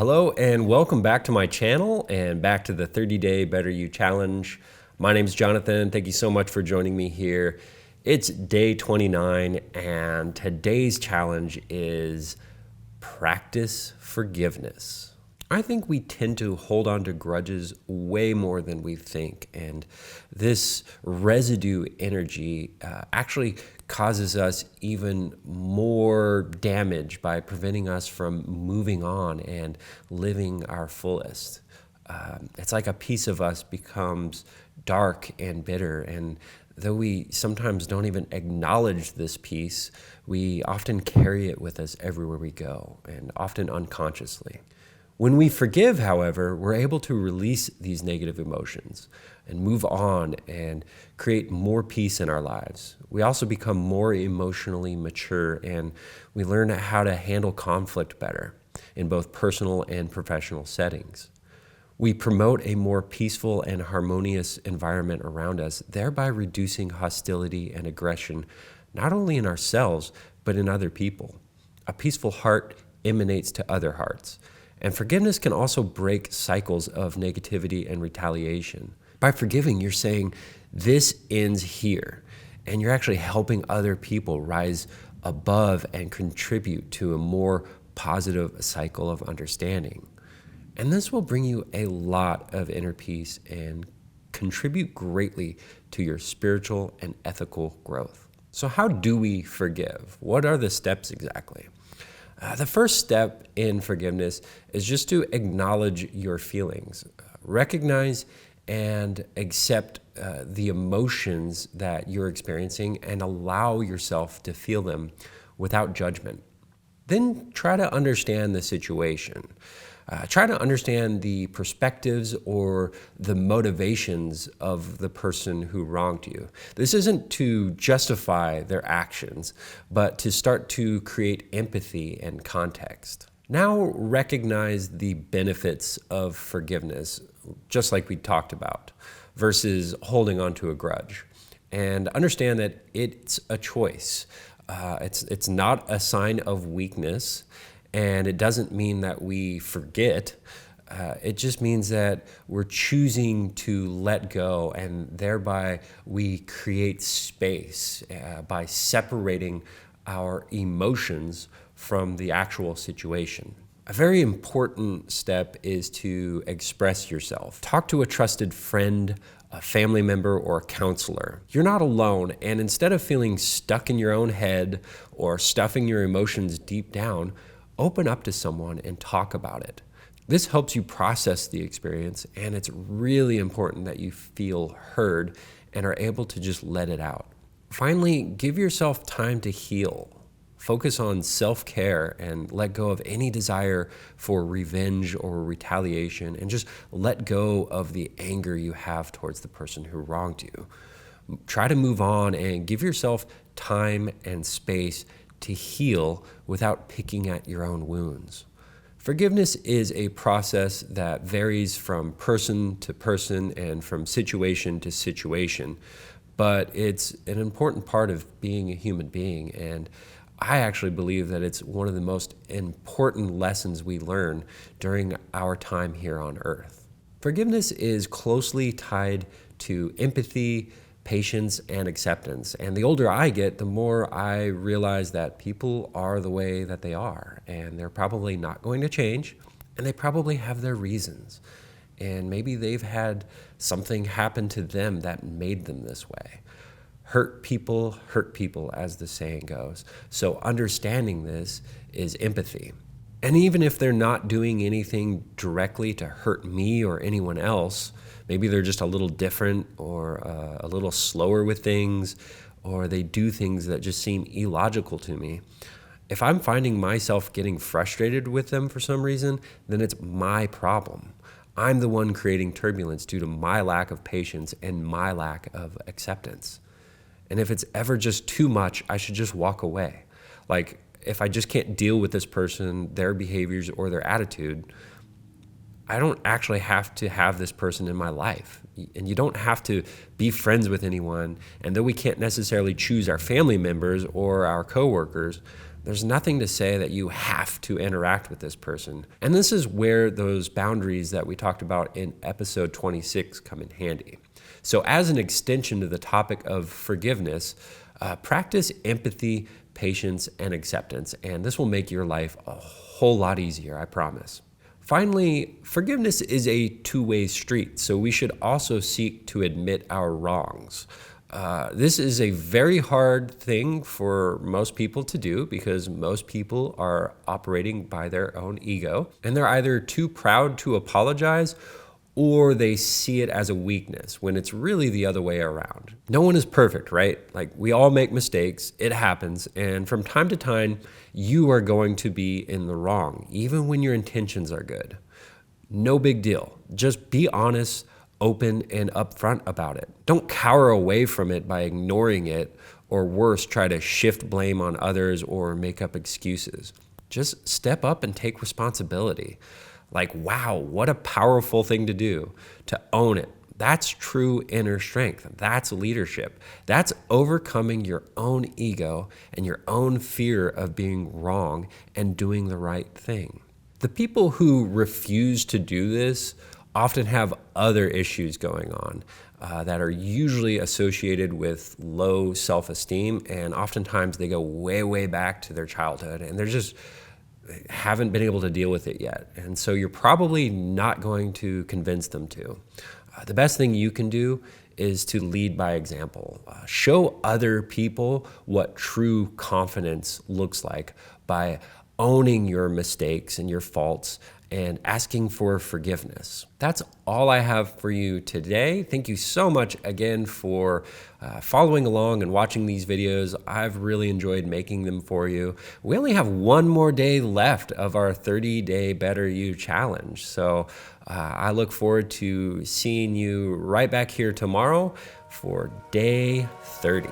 Hello and welcome back to my channel and back to the 30-Day Better You Challenge. My name is Jonathan. Thank you so much for joining me here. It's day 29 and today's challenge is practice forgiveness. I think we tend to hold on to grudges way more than we think, and this residue energy actually causes us even more damage by preventing us from moving on and living our fullest. It's like a piece of us becomes dark and bitter, and though we sometimes don't even acknowledge this piece, we often carry it with us everywhere we go, and often unconsciously. When we forgive, however, we're able to release these negative emotions and move on and create more peace in our lives. We also become more emotionally mature and we learn how to handle conflict better in both personal and professional settings. We promote a more peaceful and harmonious environment around us, thereby reducing hostility and aggression, not only in ourselves, but in other people. A peaceful heart emanates to other hearts. And forgiveness can also break cycles of negativity and retaliation. By forgiving, you're saying, this ends here. And you're actually helping other people rise above and contribute to a more positive cycle of understanding. And this will bring you a lot of inner peace and contribute greatly to your spiritual and ethical growth. So how do we forgive? What are the steps exactly? The first step in forgiveness is just to acknowledge your feelings. Recognize and accept the emotions that you're experiencing and allow yourself to feel them without judgment. Then try to understand the situation. Try to understand the perspectives or the motivations of the person who wronged you. This isn't to justify their actions, but to start to create empathy and context. Now recognize the benefits of forgiveness, just like we talked about, versus holding on to a grudge. And understand that it's a choice. It's not a sign of weakness. And it doesn't mean that we forget. It just means that we're choosing to let go, and thereby we create space by separating our emotions from the actual situation. A very important step is to express yourself. Talk to a trusted friend, a family member, or a counselor. You're not alone, and instead of feeling stuck in your own head or stuffing your emotions deep down, open up to someone and talk about it. This helps you process the experience, and it's really important that you feel heard and are able to just let it out. Finally, give yourself time to heal. Focus on self-care and let go of any desire for revenge or retaliation, and just let go of the anger you have towards the person who wronged you. Try to move on and give yourself time and space to heal without picking at your own wounds. Forgiveness is a process that varies from person to person and from situation to situation, but it's an important part of being a human being, and I actually believe that it's one of the most important lessons we learn during our time here on earth. Forgiveness is closely tied to empathy, patience, and acceptance. And the older I get, the more I realize that people are the way that they are, and they're probably not going to change, and they probably have their reasons. And maybe they've had something happen to them that made them this way. Hurt people, as the saying goes. So understanding this is empathy. And even if they're not doing anything directly to hurt me or anyone else, maybe they're just a little different or a little slower with things, or they do things that just seem illogical to me. If I'm finding myself getting frustrated with them for some reason, then it's my problem. I'm the one creating turbulence due to my lack of patience and my lack of acceptance. And if it's ever just too much, I should just walk away. Like, if I just can't deal with this person, their behaviors, or their attitude, I don't actually have to have this person in my life. And you don't have to be friends with anyone. And though we can't necessarily choose our family members or our coworkers, There's nothing to say that you have to interact with this person. And this is where those boundaries that we talked about in episode 26 come in handy. So as an extension to the topic of forgiveness, practice empathy, patience, and acceptance. And this will make your life a whole lot easier, I promise. Finally, forgiveness is a two-way street, so we should also seek to admit our wrongs. This is a very hard thing for most people to do because most people are operating by their own ego, and they're either too proud to apologize or they see it as a weakness when it's really the other way around. No one is perfect, right? Like, we all make mistakes, it happens, and from time to time, you are going to be in the wrong, even when your intentions are good. No big deal. Just be honest, open, and upfront about it. Don't cower away from it by ignoring it, or worse, try to shift blame on others or make up excuses. Just step up and take responsibility. Like, wow, what a powerful thing to do, to own it. That's true inner strength. That's leadership. That's overcoming your own ego and your own fear of being wrong and doing the right thing. The people who refuse to do this often have other issues going on that are usually associated with low self-esteem, and oftentimes they go way, way back to their childhood, and they're just haven't been able to deal with it yet. And so you're probably not going to convince them to. The best thing you can do is to lead by example. Show other people what true confidence looks like by owning your mistakes and your faults and asking for forgiveness. That's all I have for you today. Thank you so much again for following along and watching these videos. I've really enjoyed making them for you. We only have one more day left of our 30-day Better You challenge. So I look forward to seeing you right back here tomorrow for day 30.